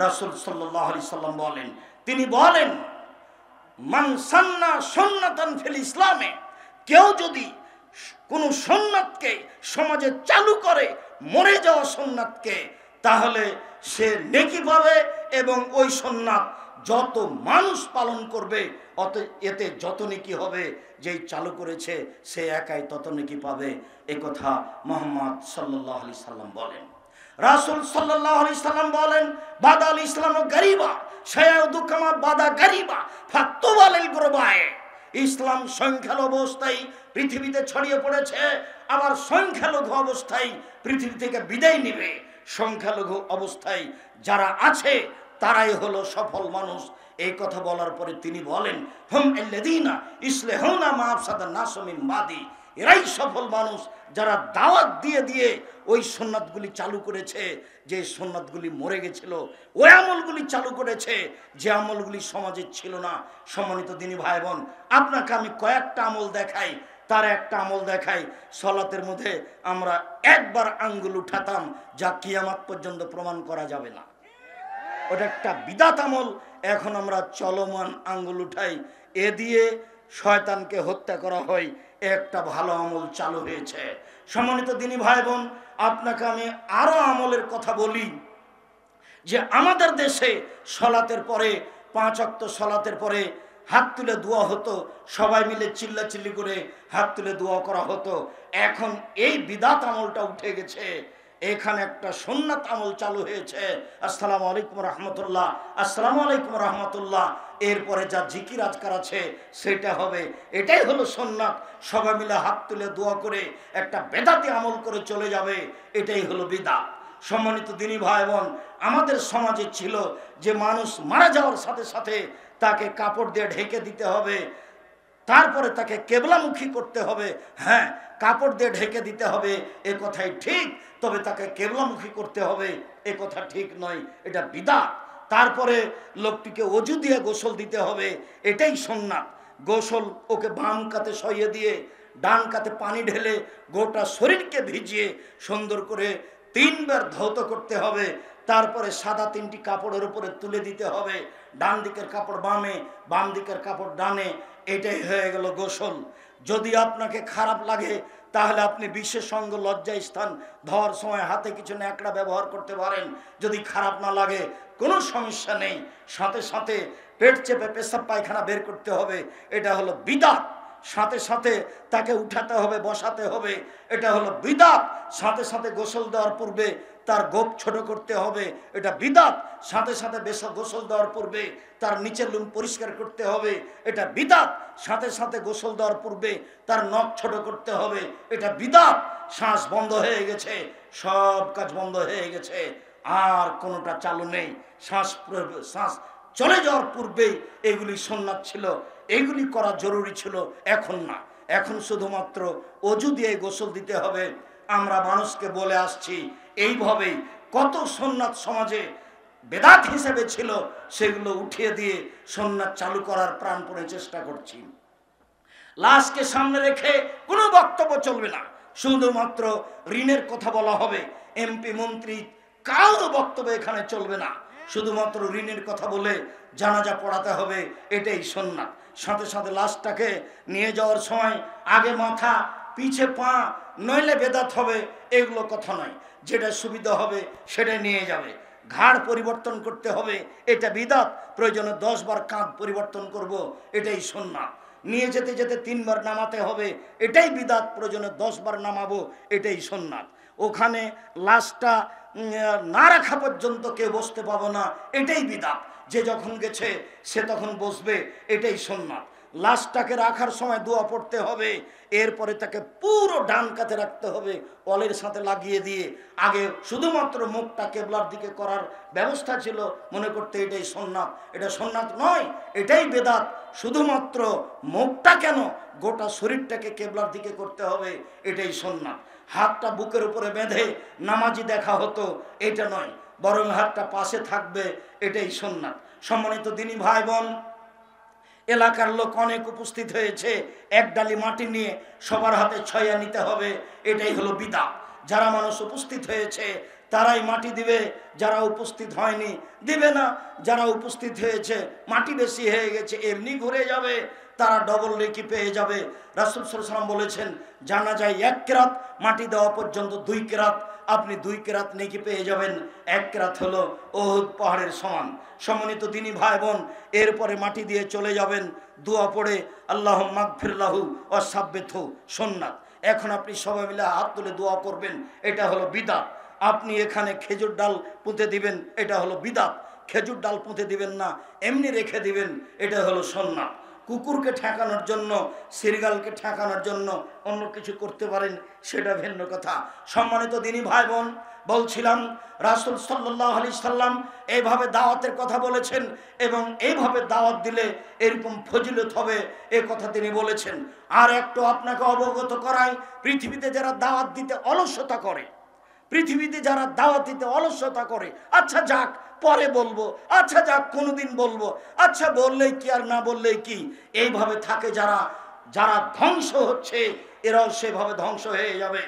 রাসূল সাল্লাল্লাহু আলাইহি সাল্লাম বলেন, তিনি বলেন মান সান্না সুন্নাতান ফিল ইসলামে, কেউ যদি কোন সুন্নাতকে সমাজে চালু করে, মরে যাওয়া সুন্নাতকে, তাহলে সে নেকি পাবে এবং ওই সুন্নাত যত মানুষ পালন করবে এতে যত নেকি হবে, যেই চালু করেছে সে একাই তত নেকি পাবে। এই কথা মুহাম্মদ সাল্লাল্লাহু আলাইহি সাল্লাম বলেন। রাসূল সাল্লাল্লাহু আলাইহি সাল্লাম বলেন বাদাল ইসলামু গারিবা শায়াউদু কামা বাদা গারিবা ফাতুবালিল গুরবায়ে। ইসলাম সংখ্যালঘু অবস্থায় পৃথিবীতে ছড়িয়ে পড়েছে, আবার সংখ্যালঘু অবস্থায় পৃথিবী থেকে বিদায় নেবে। সংখ্যালঘু অবস্থায় যারা আছে তারাই হলো সফল মানুষ। এই কথা বলার পরে তিনি বলেন হুম আল্লাযীনা ইসলাহুনা মা আফসাদান নাসু মিন বাদি, এরাই সফল মানুষ যারা দাওয়াত দিয়ে দিয়ে ওই সুন্নাতগুলি চালু করেছে, যে সুন্নাতগুলি মরে গেছিল, ওই আমলগুলি চালু করেছে যে আমলগুলি সমাজে ছিল না। সম্মানিত দিনী ভাই বোন, আপনাকে আমি কয়েকটা আমল দেখাই। তার একটা আমল দেখাই, সালাতের মধ্যে আমরা একবার আঙ্গুল উঠাতাম, যা কিয়ামত পর্যন্ত প্রমাণ করা যাবে না। ওটা একটা বিদাত আমল। এখন আমরা চলমান আঙ্গুল উঠাই, এ দিয়ে শয়তানকে হত্যা করা হয়। একটা ভালো আমল চালু হয়েছে। সম্মানিত দিনী ভাই বোন, আপনাকে আমি আরো আমলের কথা বলি, যে আমাদের দেশে সালাতের পরে 5 ওয়াক্ত সালাতের পরে হাত তুলে দোয়া হতো, সবাই মিলে চিল্লাচিল্লি করে হাত তুলে দোয়া করা হতো। এখন এই বিদাত আমলটা উঠে গেছে, এখানে একটা সুন্নাত আমল চালু হয়েছে। আসসালামু আলাইকুম রহমতুল্লাহ, আসসালামু আলাইকুম রহমতুল্লাহ। এরপরে যা জিকির আজকার আছে সেটা হবে, এটাই হলো সুন্নাত। সবাই মিলে হাত তুলে দোয়া করে একটা বেদাতি আমল করে চলে যাবে, এটাই হলো বিদআত। সম্মানিত দিনী ভাই বোন, আমাদের সমাজে ছিল যে মানুষ মারা যাওয়ার সাথে সাথে তাকে কাপড় দিয়ে ঢেকে দিতে হবে, তারপরে তাকে কেবলামুখী করতে হবে। হ্যাঁ, কাপড় দিয়ে ঢেকে দিতে হবে এ কথাই ঠিক, তবে তাকে কেবলামুখী করতে হবে এ কথা ঠিক নয়, এটা বিদআত। তারপরে লোকটিকে ওযু দিয়ে গোসল দিতে হবে, এটাই সুন্নাত। গোসল ওকে বাম কাতে শইয়ে দিয়ে ডান কাতে পানি ঢেলে গোটা শরীরকে ভিজিয়ে সুন্দর করে 3 বার ধৌত করতে হবে। তারপরে সাদা 3টি কাপড়ের উপরে তুলে দিতে হবে, ডান দিকের কাপড় বামে, বাম দিকের কাপড় ডানে। এটাই হয়ে গেল গোসল। যদি আপনাকে খারাপ লাগে তাহলে আপনি বিশেষ অঙ্গ লজ্জা স্থান ধোয়ার সময় হাতে কিছু ন্যাকড়া ব্যবহার করতে পারেন। যদি খারাপ না লাগে কোনো সমস্যা নেই, সাথে সাথে পেট চেপে পেশাব পায়খানা বের করতে হবে, এটা হলো বিদআত। সাথে সাথে তাকে উঠাতে হবে, বসাতে হবে, এটা হলো বিদআত। সাথে সাথে গোসল দেওয়ার পূর্বে তার গোপ ছোট করতে হবে, এটা বিদআত। সাথে সাথে গোসল দেওয়ার পূর্বে তার নিচের লুম পরিষ্কার করতে হবে, এটা বিদআত। সাথে সাথে গোসল দেওয়ার পূর্বে তার নখ ছোট করতে হবে, এটা বিদআত। শ্বাস বন্ধ হয়ে গেছে, সব কাজ বন্ধ হয়ে গেছে, আর কোনোটা চালু নেই। শ্বাস চলে যাওয়ার পূর্বেই এগুলি সুন্নাত ছিল, এগুলি করা জরুরি ছিল। এখন না, এখন শুধুমাত্র ওযু দিয়ে গোসল দিতে হবে। আমরা মানুষকে বলে আসছি এইভাবেই কত সুন্নাত সমাজে বেদাত হিসেবে ছিল, সেগুলো উঠিয়ে দিয়ে সুন্নাত চালু করার প্রাণপণে চেষ্টা করছি। লাশকে সামনে রেখে কোনো বক্তব্য চলবে না, শুধুমাত্র ঋণের কথা বলা হবে। এমপি মন্ত্রী কারো বক্তব্য এখানে চলবে না, শুধুমাত্র ঋণের কথা বলে জানাজা পড়াতে হবে, এটাই সুন্নাত। সাথে সাথে লাশটাকে নিয়ে যাওয়ার সময় আগে মাথা পিছে পা, নইলে বেদাত হবে, এগুলো কথা নয়। যেটা সুবিধা হবে সেটা নিয়ে যাবে। ঘাড় পরিবর্তন করতে হবে, এটা বিদআত। প্রয়োজনে 10 বার কাঁধ পরিবর্তন করব, এটাই সুন্নাত। নিয়ে যেতে যেতে 3 বার নামাতে হবে, এটাই বিদআত। প্রয়োজনে 10 বার নামাবো, এটাই সুন্নাত। ওখানে লাশটা না রাখা পর্যন্ত কেউ বসতে পাবো না, এটাই বিদআত। যে যখন গেছে সে তখন বসবে, এটাই সুন্নাত। লাশটাকে রাখার সময় দোয়া পড়তে হবে, এরপরে তাকে পুরো ডান কাতে রাখতে হবে, অলের সাথে লাগিয়ে দিয়ে। আগে শুধুমাত্র মুখটা কেবলার দিকে করার ব্যবস্থা ছিল, মনে করতে এটাই সুন্নাত। এটা সুন্নাত নয়, এটাই বেদাত। শুধুমাত্র মুখটা কেন, গোটা শরীরটাকে কেবলার দিকে করতে হবে, এটাই সুন্নাত। হাতটা বুকের উপরে বেঁধে নামাজি দেখা হতো, এটা নয়, বরং হাতটা পাশে থাকবে, এটাই সুন্নাত। সম্মানিত দিনী ভাই বোন, এলাকার লোক অনেক উপস্থিত হয়েছে, এক ডালি মাটি নিয়ে সবার হাতে ছয়া নিতে হবে, এটাই হলো বিদআত। যারা মানুষ উপস্থিত হয়েছে তারাই মাটি দিবে, যারা উপস্থিত হয়নি দিবে না। যারা উপস্থিত হয়েছে, মাটি বেশি হয়ে গেছে, এমনি ঘুরে যাবে, তারা ডবল নেকি পেয়ে যাবে। রাসূল সাল্লাল্লাহু আলাইহি ওয়াসাল্লাম বলেছেন, জানাজায় 1 কেরাত, মাটি দেওয়া পর্যন্ত 2 কেরাত, আপনি 2 কেরাত নেকি পেয়ে যাবেন। 1 কেরাত হলো উহুদ পাহাড়ের সমান। সম্মানিত দিনী ভাই বোন, এরপরে মাটি দিয়ে চলে যাবেন, দোয়া পড়ে আল্লাহুম্মা মাগফির লাহু ওয়া সাব্বিতহু সুন্নাত। এখন আপনি সবাই মিলে হাত তুলে দোয়া করবেন, এটা হলো বিদআত। আপনি এখানে খেজুর ডাল পুঁতে দিবেন, এটা হলো বিদআত। খেজুর ডাল পুঁতে দিবেন না, এমনি রেখে দিবেন, এটা হলো সুন্নাত। কুকুরকে ঠেকানোর জন্য, সিরগালকে ঠেকানোর জন্য অন্য কিছু করতে পারেন, সেটা ভিন্ন কথা। সম্মানিত দিনী ভাই বোন, বলছিলাম রাসূল সাল্লাল্লাহু আলাইহি সাল্লাম এইভাবে দাওয়াতের কথা বলেছেন, এবং এইভাবে দাওয়াত দিলে এরকম ফজিলত হবে, এ কথা তিনি বলেছেন। আর একটু আপনাকে অবগত করাই, পৃথিবীতে যারা দাওয়াত দিতে অলসতা করে, পৃথিবীতে যারা দাওয়াত দিতে অলসতা করে, আচ্ছা যাক পরে বলবো, আচ্ছা যাক কোনোদিন বলবো, আচ্ছা বললেই কি আর না বললেই কি, এইভাবে থাকে যারা, যারা ধ্বংস হচ্ছে, এরাও সেভাবে ধ্বংস হয়ে যাবে।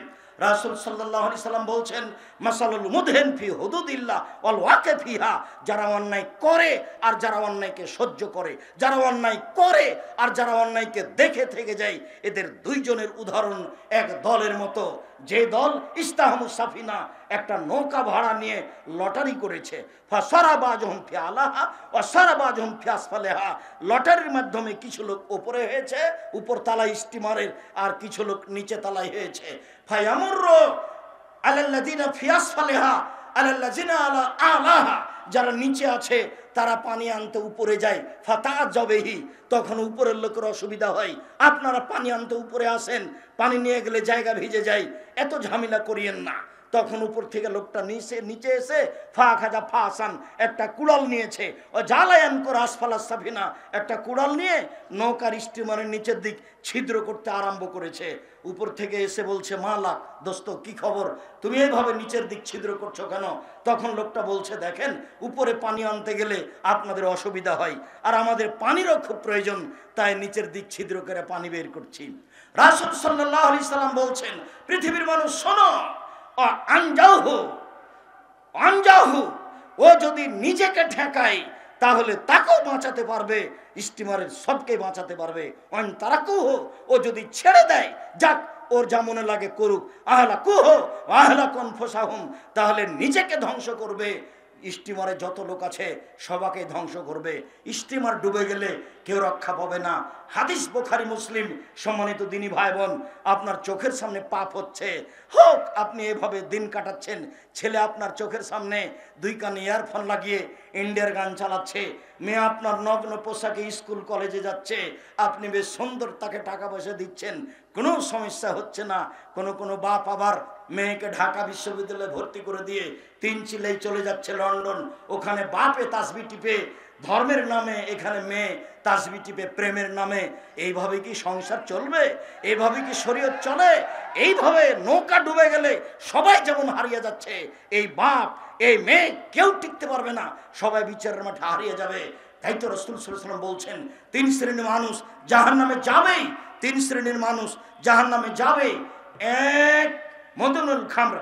রাসূল সাল্লাল্লাহু আলাইহি সাল্লাম বলছেন, মাসালুল মুদহিন ফি হুদুদিল্লাহ ওয়াল ওয়াকি ফিহা, যারা অন্যায় করে আর যারা অন্যায়কে সহ্য করে, যারা অন্যায় করে আর যারা অন্যায়কে দেখে থেকে যায়, এদের দুইজনের উদাহরণ এক দলের মতো। যে দল ইস্তাহমুস সাফিনা, একটা নৌকা ভাড়া নিয়ে লটারি করেছে, ফাসারাবাজহুম ফি আলাহা ওয়া সারাবাজহুম ফি আসফালিহা, লটারির মাধ্যমে কিছু লোক উপরে হয়েছে, উপর তলায় স্টিমারের, আর কিছু লোক নিচে তলায় হয়েছে। ফায়ামুরু আলাল্লাযিনা ফি আসফালিহা আলাল্লাযিনা আলা আলাহা, যারা নিচে আছে তারা পানি আনতে উপরে যায়, ফাতাআজাবিহি, তখন উপরের লোকের অসুবিধা হয়, আপনারা পানি আনতে উপরে আসেন, পানি নিয়ে গেলে জায়গা ভিজে যায়, এত ঝামেলা করিয়েন না। তখন উপর থেকে লোকটা নিচে এসে ফা খাজা ফাসান, একটা কুড়াল নিয়েছে, ও জালায়ান কর আসফালাস সাফিনা, একটা কুড়াল নিয়ে নৌকার স্টিমারের নিচের দিক ছিদ্র করতে আরম্ভ করেছে। উপর থেকে এসে বলছে, মালা দোস্ত কি খবর, তুমি এইভাবে নিচের দিক ছিদ্র করছো কেন? তখন লোকটা বলছে, দেখেন উপরে পানি আনতে গেলে আপনাদের অসুবিধা হয়, আর আমাদের পানিরও খুব প্রয়োজন, তাই নিচের দিক ছিদ্র করে পানি বের করছি। রাসূল সাল্লাল্লাহু আলাইহি সাল্লাম বলছেন, পৃথিবীর মানুষ শোনো, আনজাহু, ও যদি নিজেকে ঠেকায় তাহলে তাকেও বাঁচাতে পারবে, স্টিমারের সবকে বাঁচাতে পারবে। তারাকুহু, ও যদি ছেড়ে দেয়, যাক ওর যা মনে লাগে করুক, আহলাকুহু আহলাকুন ফুসাহুম, তাহলে নিজেকে ধ্বংস করবে, স্টিমারে যত লোক আছে সবাকে ধ্বংস করবে। স্টিমার ডুবে গেলে কেউ রক্ষা পাবে না। হাদিস বুখারী মুসলিম। সম্মানিত দিনী ভাই বোন, আপনার চোখের সামনে পাপ হচ্ছে, হোক আপনি এভাবে দিন কাটাচ্ছেন, ছেলে আপনার চোখের সামনে 2 কানে ইয়ারফোন লাগিয়ে ইন্ডিয়ার গান চালাচ্ছে, মেয়ে আপনার নগ্ন পোশাকে স্কুল কলেজে যাচ্ছে, আপনি বেশ সুন্দর তাকে টাকা পয়সা দিচ্ছেন, কোনো সমস্যা হচ্ছে না। কোনো বাপ আবার মেয়েকে ঢাকা বিশ্ববিদ্যালয়ে ভর্তি করে দিয়ে 3 চিলেই চলে যাচ্ছে লন্ডন, ওখানে বাপে তাসবি টিপে ধর্মের নামে, এখানে মেয়ে তাসবি টিপে প্রেমের নামে। এইভাবে কি সংসার চলবে? এইভাবে কি শরীয়ত চলে? এইভাবে নৌকা ডুবে গেলে সবাই যেমন হারিয়ে যাচ্ছে, এই বাপ এই মেয়ে কেউ টিকতে পারবে না, সবাই বিচারের মাঠে হারিয়ে যাবে। তাই তো রাসূল সাল্লাল্লাহু আলাইহি ওয়াসাল্লাম বলছেন, 3 শ্রেণীর মানুষ জাহান্নামে যাবেই, 3 শ্রেণীর মানুষ জাহান্নামে যাবে। 1, মদনুল খামর,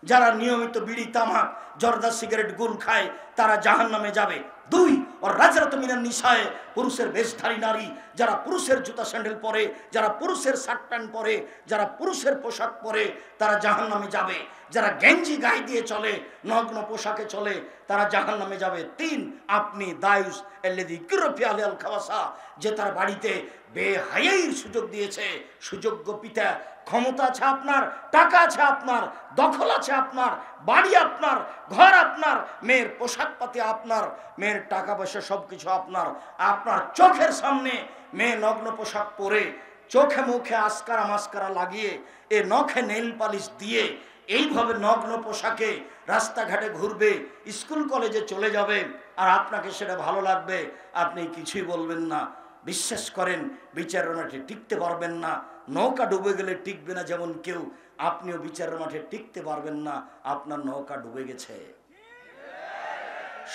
যারা নিয়মিত বিড়ি তামাক জর্দা সিগারেট গুল খায় তারা জাহান্নামে যাবে। 2, ওর রাজরাত মিনান নিসায়ে, পুরুষের বেশধারী নারী, যারা পুরুষের জুতা স্যান্ডেল পরে, যারা পুরুষের শার্ট প্যান্ট পরে, যারা পুরুষের পোশাক পরে, তারা জাহান্নামে যাবে। যারা গেঞ্জি গায়ে দিয়ে চলে, নগ্ন পোশাকে চলে, তারা জাহান্নামে যাবে। 3, আপনি দায়ুস আল্লাযী কুরফি আলাল খাওয়াসা, যে তার বাড়িতে বেহায়াইর সুযোগ দিয়েছে, সুযোগ্য পিতা, ক্ষমতা আছে আপনার, টাকা আছে আপনার, দখল আছে আপনার, বাড়ি আপনার, ঘর আপনার, মেয়ের পোশাক পাতি আপনার, মেয়ের টাকা পয়সা সবকিছু আপনার, আপনার চোখের সামনে মেয়ে নগ্ন পোশাক পরে, চোখে মুখে আসকারা মাস্কারা লাগিয়ে, এ নখে নেইল পালিশ দিয়ে, এইভাবে নগ্ন পোশাকে রাস্তাঘাটে ঘুরবে, স্কুল কলেজে চলে যাবে, আর আপনাকে সেটা ভালো লাগবে, আপনি কিছুই বলবেন না। বিশ্বাস করেন, বিচারের মাঠে টিকতে পারবেন না। নৌকা ডুবে গেলে টিকবে না যেমন কেউ, আপনিও বিচারের মাঠে টিকতে পারবেন না, আপনার নৌকা ডুবে গেছে।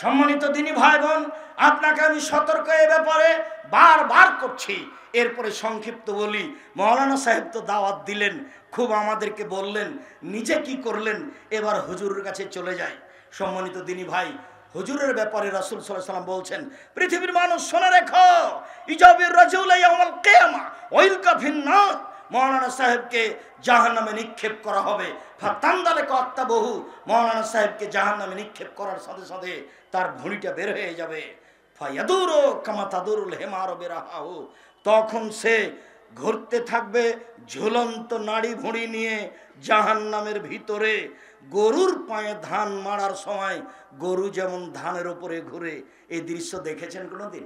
সম্মানিত দিনী ভাই বোন, আপনাকে আমি সতর্ক এ ব্যাপারে বারবার করছি। এরপরে সংক্ষিপ্ত বলি, মৌলানা সাহেব তো দাওয়াত দিলেন, খুব আমাদেরকে বললেন, নিজে কি করলেন, এবার হুজুরের কাছে চলে যায়। সম্মানিত দিনী ভাই, হুজুরের ব্যাপারে রাসূল সাল্লাল্লাহু আলাইহি ওয়াসাল্লাম বলছেন, পৃথিবীর মানুষ শুনে রেখো, ইজাবির রাজুল ইয়াউমাল কিয়ামা ওয়াইলকা ফিন্নার, মৌলানা সাহেবকে জাহান্নামে নিক্ষেপ করা হবে। ফাতান্দালে কত্তা বহু, মৌলানা সাহেবকে জাহান্নামে নিক্ষেপ করার সাথে সাথে তার ভুঁড়িটা বের হয়ে যাবে। ফায়াদুরু কামা তাদুরুল হিমারু বিরাহাহু, তখন সে ঘুরতে থাকবে ঝুলন্ত নাড়ি ভুঁড়ি নিয়ে জাহান্নামের ভিতরে। গরুর পায়ে ধান মারার সময় গরু যেমন ধানের উপরে ঘুরে, এই দৃশ্য দেখেছেন কোনোদিন?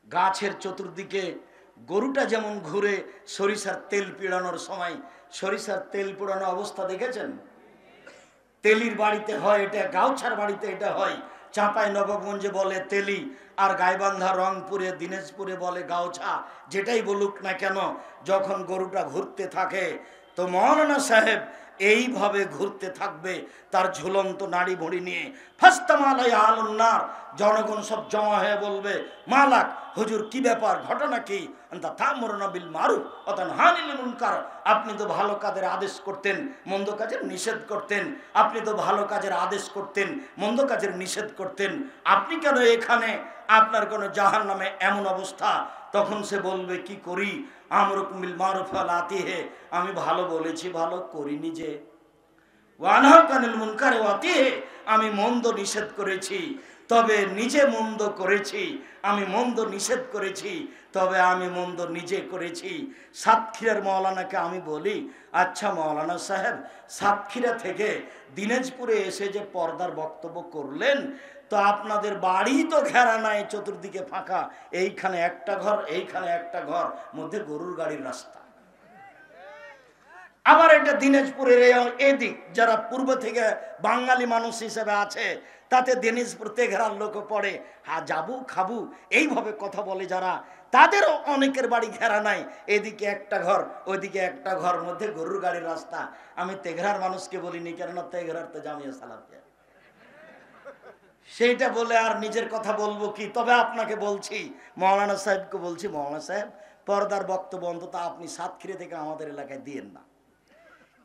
গাছের চতুর্দিকে গরুটা যেমন ঘুরে সরিষার তেল পিড়ানোর সময়, সরিষার তেল পোড়ানো অবস্থা দেখেছেন? তেলির বাড়িতে হয় এটা, গাউছার বাড়িতে এটা হয়। চাঁপাই নবগঞ্জে বলে তেলি, আর গাইবান্ধা, রংপুরে, দিনাজপুরে বলে গাউছা। যেটাই বলুক না কেন, যখন গরুটা ঘুরতে থাকে তো মৌলানা সাহেব এইভাবে ঘুরতে থাকবে তার ঝুলন্ত নাড়ি ভুঁড়ি নিয়ে। ফাস্তামালাই আলুন্নার, জনগণ সব জমা হয়ে বলবে, মালাক হুজুর কি ব্যাপার, ঘটনা কি? আনতা তা'মুরুনা বিল মারুফ ওয়া তানহানা আনিল মুনকার, আপনি তো ভালো কাজের আদেশ করতেন, মন্দ কাজের নিষেধ করতেন। আপনি তো ভালো কাজের আদেশ করতেন, মন্দ কাজের নিষেধ করতেন। আপনি কেন এখানে? আপনার কোনো জাহান্নামে এমন অবস্থা। তখন সে বলবে, কি করি? আমরুকুম বিল মারুফ ওয়া আতিহি, আমি ভালো বলেছি, ভালো করিনি যে। ওয়া নাহাকা আনিল মুনকার ওয়া আতিহি, আমি মন্দ নিষেধ করেছি, তবে নিজে মন্দ করেছি। আমি মন্দ নিষেধ করেছি, তবে আমি মন্দ নিজে করেছি। সাতক্ষীরার মৌলানাকে আমি বলি, আচ্ছা মৌলানা সাহেব, সাতক্ষীরা থেকে দিনাজপুরে এসে যে পর্দার বক্তব্য করলেন, তো আপনাদের বাড়ি তো ঘেরা নাই, চতুর্দিকে ফাঁকা, এইখানে একটা ঘর, এইখানে একটা ঘর, মধ্যে গরুর গাড়ির রাস্তা। আবার এটা দিনাজপুরের এদিক, যারা পূর্ব থেকে বাঙালি মানুষ হিসেবে আছে, তাতে দিনাজপুর তেঘরার লোক পড়ে, যাবো খাবো এইভাবে কথা বলে যারা, তাদেরও অনেকের বাড়ি ঘেরা নাই, এদিকে একটা ঘর, ওইদিকে একটা ঘর, মধ্যে গরুর গাড়ির রাস্তা। আমি তেঘরার মানুষকে বলিনি, কেননা তেঘরার তো জামিয়া সালাফিয়া, সেইটা বলে আর নিজের কথা বলবো কি। তবে আপনাকে বলছি, মৌলানা সাহেবকে বলছি, মৌলানা সাহেব, পর্দার বক্তব্য অন্তত আপনি সাতক্ষীরা থেকে আমাদের এলাকায় দিয়েন না।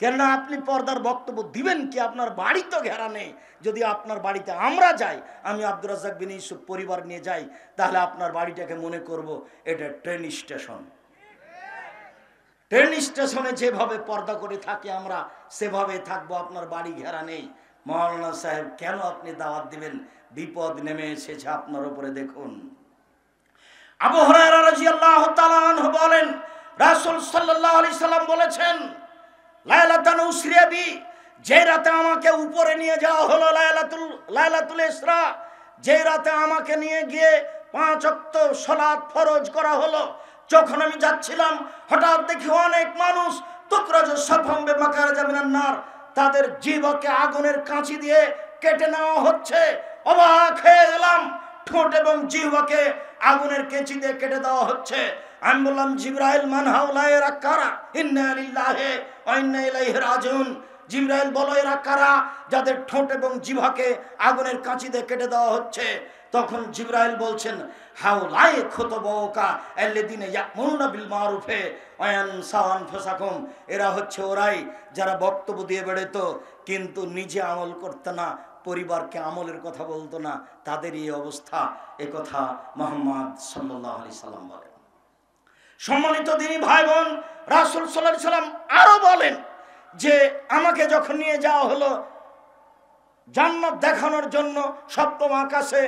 কেননা আপনি পর্দার বক্তব্য দিবেন কি? আপনার বাড়ি তো ঘেরা নেই। যদি আপনার বাড়িতে আমরা যাই, আমি আব্দুর রাজ্জাক বিন ইউসুফ পরিবার নিয়ে যাই, তাহলে আপনার বাড়িটাকে মনে করব এটা ট্রেন স্টেশন। ট্রেন স্টেশনে যেভাবে পর্দা করে থাকি আমরা, সেভাবে থাকবো। আপনার বাড়ি ঘেরা নেই। মৌলানা সাহেব, কেন আপনি দাওয়াত দিবেন? বিপদ নেমে এসেছে আপনার উপরে। দেখুন, আবু হুরায়রা রাদিয়াল্লাহু তাআলা আনহু বলেন, রাসূল সাল্লাল্লাহু আলাইহি সাল্লাম বলেছেন, লাইলাতুল উসরিয়া বি, যে রাতে আমাকে উপরে নিয়ে যাওয়া হলো, লাইলাতুল ইসরা, যে রাতে আমাকে নিয়ে গিয়ে 5 ওয়াক্ত সালাত ফরজ করা হলো, যখন আমি যাচ্ছিলাম হঠাৎ দেখি অনেক মানুষ তুকরাজ সাফাম বিমাকারাজ মিনান নার, তাদের জিহ্বাকে আগুনের কাঁচি দিয়ে কেটে নেওয়া হচ্ছে। অবাক হয়ে গেলাম, ঠোঁট এবং জিহ্বাকে আগুনের কেঁচি দিয়ে কেটে দেওয়া হচ্ছে। আমি বললাম, জিবরাইল, মান হাউলা, এরা কারা? ইন্না লিল্লাহি ওয়া ইন্না ইলাইহি রাজিউন। জিবরাইল, বলো এরা কারা যাদের ঠোঁট এবং জিহ্বাকে আগুনের কাঁচি দিয়ে কেটে দেওয়া হচ্ছে? তখন জিবরাইল বলছেন, হাউলাই খুতবাউকা আল্লাযিনা ইয়া'মুরুনা বিল মারুফি ওয়া ইয়ানসাউনা আনফুসাকুম, এরা হচ্ছে ওরাই যারা বক্তব্য দিয়ে বেড়াতো কিন্তু নিজে আমল করতে না, পরিবারকে আমলের কথা বলতো না, তাদের এই অবস্থা। এ কথা মুহাম্মদ সাল্লাল্লাহু আলাইহি সাল্লাম বলেন। সম্মানিত দিনী ভাই বোন, রাসূল সাল্লাল্লাহু আলাইহি সাল্লাম আরো বলেন যে আমাকে যখন নিয়ে যাওয়া হলো জান্নাত দেখানোর জন্য সপ্তম আকাশে,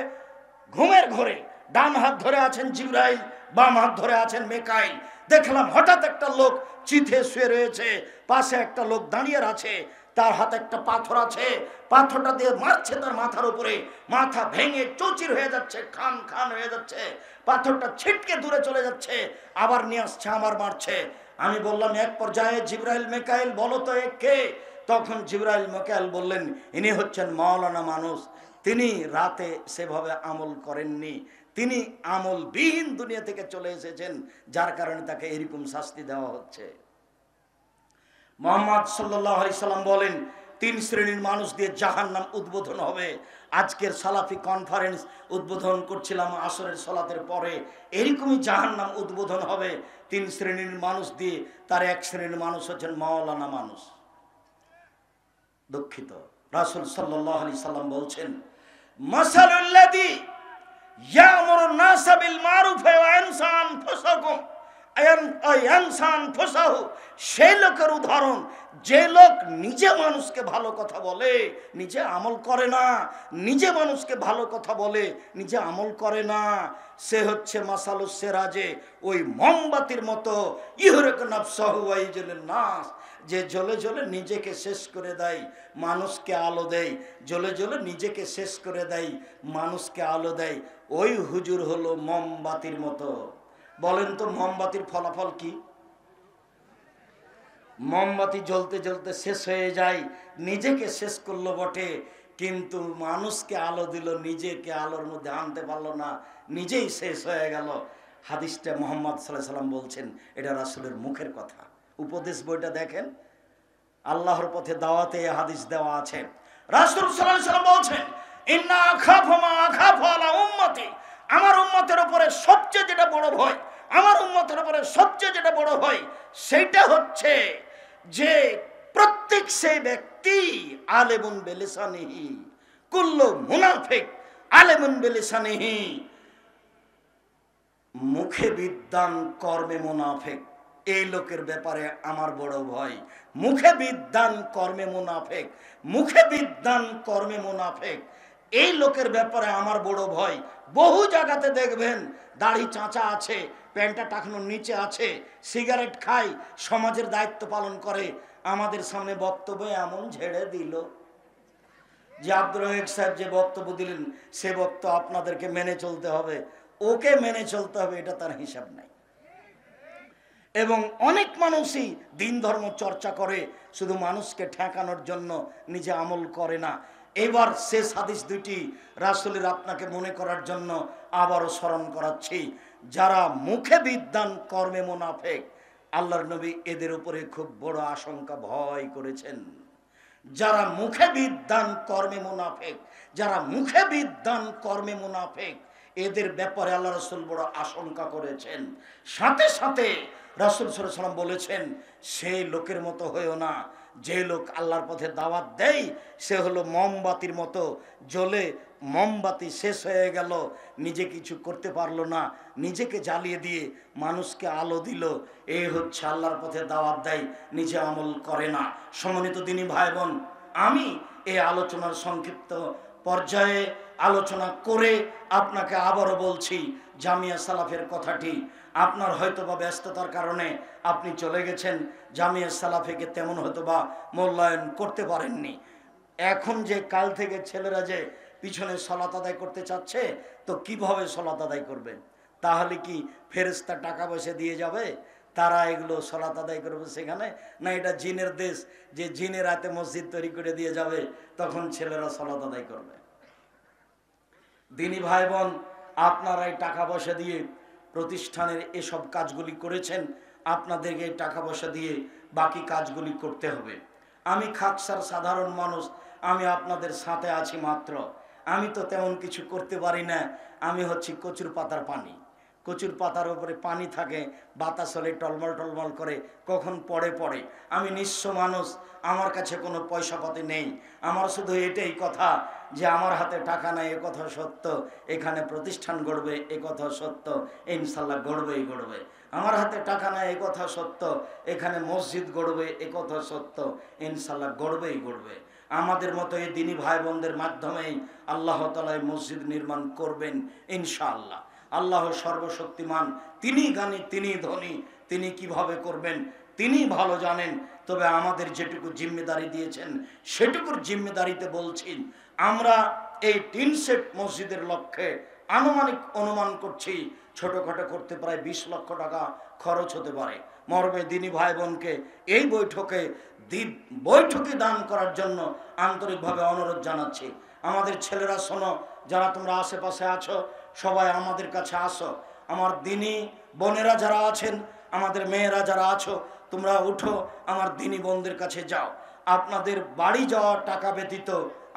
ঘুমের ঘোরে ডান হাত ধরে আছেন জিবরাইল, বাম হাত ধরে আছেন মিকাইল। দেখলাম হঠাৎ একটা লোক চিথে শুয়ে রয়েছে, পাশে একটা লোক দাঁড়িয়ে আছে, তার হাতে একটা পাথর আছে, পাথরটা দিয়ে মারছে তার মাথার উপরে, মাথা ভেঙে চৌচির হয়ে যাচ্ছে, খান খান হয়ে যাচ্ছে, পাথরটা ছিটকে দূরে চলে যাচ্ছে, আবার নিয়ে আসছে, আবার মারছে। আমি বললাম এক পর্যায়ে, জিবরাইল, মিকাইল, বলো তো এ কে? তখন জিবরাইল, মিকাইল বললেন, ইনি হচ্ছেন মাওলানা মানুষ, তিনি রাতে সেভাবে আমল করেননি, তিনি আমলবিহীন দুনিয়া থেকে চলে এসেছেন, যার কারণে তাকে এরকম শাস্তি দেওয়া হচ্ছে। মুহাম্মদ সাল্লাল্লাহু আলাইহি সাল্লাম বলেন, তিন শ্রেণীর মানুষ দিয়ে জাহান্নাম উদ্বোধন হবে। আজকের সালাফি কনফারেন্স উদ্বোধন করছিলাম আসরের সালাতের পরে, এরকমই জাহান্নাম উদ্বোধন হবে তিন শ্রেণীর মানুষ দিয়ে। তার এক শ্রেণীর মানুষ হচ্ছেন মাওলানা মানুষ। দুঃখিত, রাসূল সাল্লাল্লাহু আলাইহি সাল্লাম বলছেন, মাসালুল্লাযী ইয়ামুরু নাসা বিল মারুফ ওয়া ইয়ানসা আনফুসাহুম সেই লোকের উদাহরণ যে লোক নিজে মানুষকে ভালো কথা বলে, নিজে আমল করে না, নিজে মানুষকে ভালো কথা বলে, নিজে আমল করে না, সে হচ্ছে মাসালুস সিরাজে, ওই মোমবাতির মতো, ইহরিকু নাফসাহু ওয়া ইউজলিন নাস, যে জ্বলে জ্বলে নিজেকে শেষ করে দেয়, মানুষকে আলো দেয়, জ্বলে জ্বলে নিজেকে শেষ করে দেয়, মানুষকে আলো দেয়, ওই হুজুর হলো মোমবাতির মতো। বলেন তো মোমবাতির ফলাফল কি? মোমবাতি জ্বলতে জ্বলতে শেষ হয়ে যায়, নিজেকে শেষ করলো বটে, কিন্তু মানুষকে আলো দিল, নিজেকে আলোর মধ্যে আনতে পারলো না, নিজেই শেষ হয়ে গেল। হাদিসটা মুহাম্মদ সাল্লাল্লাহু আলাইহি সাল্লাম বলছেন, এটা রাসূলের মুখের কথা। উপদেশ বইটা দেখেন, আল্লাহর পথে দাওয়াতে এই হাদিস দেওয়া আছে। রাসূল সাল্লাল্লাহু আলাইহি সাল্লাম বলছেন, ইন্না আখাফু মা আখাফু আলা উম্মতি, আমার উম্মতের উপরে সবচেয়ে যেটা বড় ভয়, আমার উম্মতের উপরে সবচেয়ে যেটা বড় ভয়, সেটা হচ্ছে যে প্রত্যেক সেই ব্যক্তি আলেমুন বিলিসানিহি, কুল্লু মুনাফিক আলেমুন বিলিসানিহি, মুখে বিদ্বান কর্মে মুনাফিক। এই লোকের ব্যাপারে আমার বড় ভয়। মুখে বিদ্বান কর্মে মুনাফিক, মুখে বিদ্বান কর্মে মুনাফিক, এই লোকের ব্যাপারে আমার বড় ভয়। বহু জায়গাতে দেখবেন দাড়ি চাঁচা আছে, প্যান্টটা টাকানোর নিচে আছে, সিগারেট খায়, সমাজের দায়িত্ব পালন করে, আমাদের সামনে বক্তব্য এমন ঝেড়ে দিল যে আব্দুর রহিক সাহেব যে বক্তব্য দিলেন সে বক্তব্য আপনাদেরকে মেনে চলতে হবে, ওকে মেনে চলতে হবে, এটা তার হিসাব নাই। এবং অনেক মানুষই দিন ধর্ম চর্চা করে শুধু মানুষকে ঠেকানোর জন্য, নিজে আমল করে না। এবার শেষ হাদিস দুটি রাসূলের আপনাকে মনে করার জন্য আবারও স্মরণ করাচ্ছি। যারা মুখে বিদ্বান কর্মে মুনাফিক, আল্লাহর নবী এদের উপরে খুব বড় আশঙ্কা ভয় করেছেন। যারা মুখে বিদ্বান কর্মে মুনাফিক, যারা মুখে বিদ্বান কর্মে মুনাফিক, এদের ব্যাপারে আল্লাহ রাসূল বড় আশঙ্কা করেছেন। সাথে সাথে রাসূল সাল্লাল্লাহু আলাইহি ওয়াসাল্লাম বলেছেন, সেই লোকের মতো হয়েও না যে লোক আল্লাহর পথে দাওয়াত দেয়, সে হলো মোমবাতির মতো, জ্বলে মোমবাতি শেষ হয়ে গেল, নিজে কিছু করতে পারলো না, নিজেকে জ্বালিয়ে দিয়ে মানুষকে আলো দিল, এই হচ্ছে আল্লাহর পথে দাওয়াত দেয়, নিজে আমল করে না। সম্মানিত দিনী ভাই বোন, আমি এই আলোচনার সংক্ষিপ্ত পর্যায়ে আলোচনা করে আপনাকে আবারও বলছি, জামিয়া সালাফের কথাটি আপনার হয়তোবা ব্যস্ততার কারণে আপনি চলে গেছেন, জামিয়া সালাফিকে তেমন হয়তোবা মূল্যায়ন করতে পারেননি। এখন যে কাল থেকে ছেলেরা যে পিছনে সালাত আদায় করতে চাচ্ছে, তো কিভাবে সালাত আদায় করবে? তাহলে কি ফেরেশতা টাকা পয়সা দিয়ে যাবে, তারা এগুলো সালাত আদায় করবে সেখানে? না এটা জিনের দেশ, যে জিনের রাতে মসজিদ তৈরি করে দিয়ে যাবে, তখন ছেলেরা সালাত আদায় করবে? দিনী ভাই বোন, আপনারা এই টাকা পয়সা দিয়ে প্রতিষ্ঠানের এসব কাজগুলি করেছেন, আপনাদেরকে টাকা পয়সা দিয়ে বাকি কাজগুলি করতে হবে। আমি খাকসার সাধারণ মানুষ, আমি আপনাদের সাথে আছি মাত্র, আমি তো তেমন কিছু করতে পারি না। আমি হচ্ছি কচুর পাতার পানি, কচুর পাতার উপরে পানি থাকে, বাতাস হলে টলমল টলমল করে, কখন পড়ে পড়ে। আমি নিঃস্ব মানুষ, আমার কাছে কোনো পয়সা পাতি নেই। আমার শুধু এটাই কথা যে আমার হাতে টাকা নাই, এ কথা সত্য, এখানে প্রতিষ্ঠান গড়বে এ কথা সত্য, ইনশাল্লাহ গড়বেই গড়বে। আমার হাতে টাকা নাই এ কথা সত্য, এখানে মসজিদ গড়বে এ কথা সত্য, ইনশাল্লাহ গড়বেই গড়বে। আমাদের মতো এই দিনী ভাই বোনদের মাধ্যমেই আল্লাহ তাআলা মসজিদ নির্মাণ করবেন ইনশাআল্লাহ। আল্লাহ সর্বশক্তিমান, তিনি জ্ঞানী, তিনি ধনী, তিনি কিভাবে করবেন তিনি ভালো জানেন। তবে আমাদের যেটুকু জিম্মেদারি দিয়েছেন সেটুকুর জিম্মেদারিতে বলছি, আমরা এই 3 সেট মসজিদের লক্ষ্যে আনুমানিক অনুমান করছি ছোটখাটো করতে প্রায় 20 লক্ষ টাকা খরচ হতে পারে। মর্মে দিনী ভাই বোনকে এই বৈঠকে দান করার জন্য আন্তরিকভাবে অনুরোধ জানাচ্ছি। আমাদের ছেলেরা শোনো, যারা তোমরা আশেপাশে আছো সবাই আমাদের কাছে আসো। আমার দিনী বোনেরা যারা আছেন, আমাদের মেয়েরা যারা আছো, তোমরা উঠো, আমার দিনী বোনদের কাছে যাও। আপনাদের বাড়ি যাওয়া টাকা ব্যতীত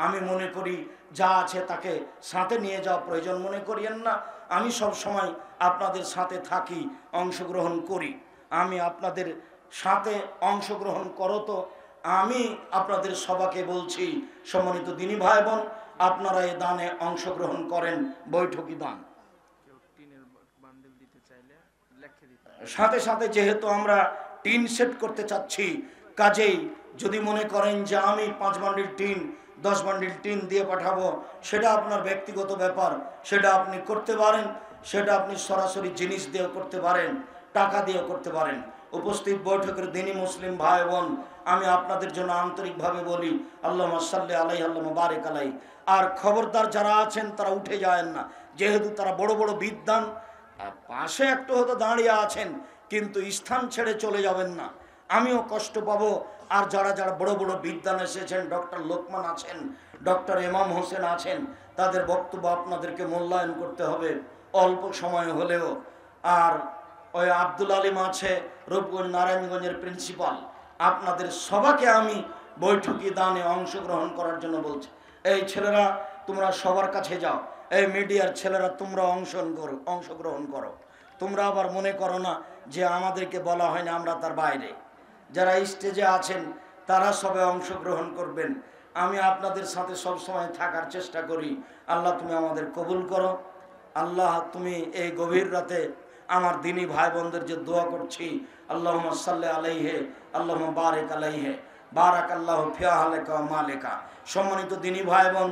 আমি মনে করি যা আছে তাকে সাথে নিয়ে যাওয়া প্রয়োজন মনে করিয়েন না। আমি সব সময় আপনাদের সাথে থাকি, অংশগ্রহণ করি। আমি আপনাদের সাথে অংশগ্রহণ করো তো আমি আপনাদের সবাইকে বলছি, সম্মানিত দিনী ভাই বোন, আপনারা এই দানে অংশগ্রহণ করেন, বৈঠকি দান। সাথে সাথে যেহেতু আমরা টিন সেট করতে চাচ্ছি, কাজেই যদি মনে করেন যে আমি 5 বান্ডিল টিন 10 বান্ডিল টিন দিয়ে পাঠাবো, সেটা আপনার ব্যক্তিগত ব্যাপার, সেটা আপনি করতে পারেন। সেটা আপনি সরাসরি জিনিস দিয়েও করতে পারেন, টাকা দিয়েও করতে পারেন। উপস্থিত বৈঠকের দিনী মুসলিম ভাই বোন, আমি আপনাদের জন্য আন্তরিকভাবে বলি আল্লাহুম্মা সাল্লি আলাইহি আল্লাহুম্মা বারিক আলাইহি। আর খবরদার যারা আছেন তারা উঠে যায়েন না, যেহেতু তারা বড় বড় বিদ্বান, পাশে একটু হয়তো দাঁড়িয়ে আছেন, কিন্তু স্থান ছেড়ে চলে যাবেন না, আমিও কষ্ট পাবো। আর যারা যারা বড় বড় বিদ্বান এসেছেন, ডক্টর লোকমান আছেন, ডক্টর ইমাম হোসেন আছেন, তাদের বক্তব্য আপনাদেরকে মূল্যায়ন করতে হবে অল্প সময় হলেও। আর ওই আব্দুল আলিম আছে রূপগঞ্জ নারায়ণগঞ্জের প্রিন্সিপাল, আপনাদের সবাইকে আমি বৈঠকি দানে অংশগ্রহণ করার জন্য বলছি। এই ছেলেরা তোমরা সবার কাছে যাও, এই মিডিয়ার ছেলেরা তোমরা অংশগ্রহণ করো। তোমরা আবার মনে করো না যে আমাদেরকে বলা হয় না, আমরা তার বাইরে। যারা স্টেজে আছেন তারা সবাই অংশগ্রহণ করবেন। আমি আপনাদের সাথে সব সময় থাকার চেষ্টা করি। আল্লাহ তুমি আমাদের কবুল করো। আল্লাহ তুমি এই গভীর রাতে আমার দিনী ভাই বোনদের যে দোয়া করছি, আল্লাহুম্মা সাল্লি আলাইহি আল্লাহুম্মা বারিক আলাইহি বারাকাল্লাহু ফি আহলিকা ওয়া মালিকা। সম্মানিত দিনী ভাই বোন,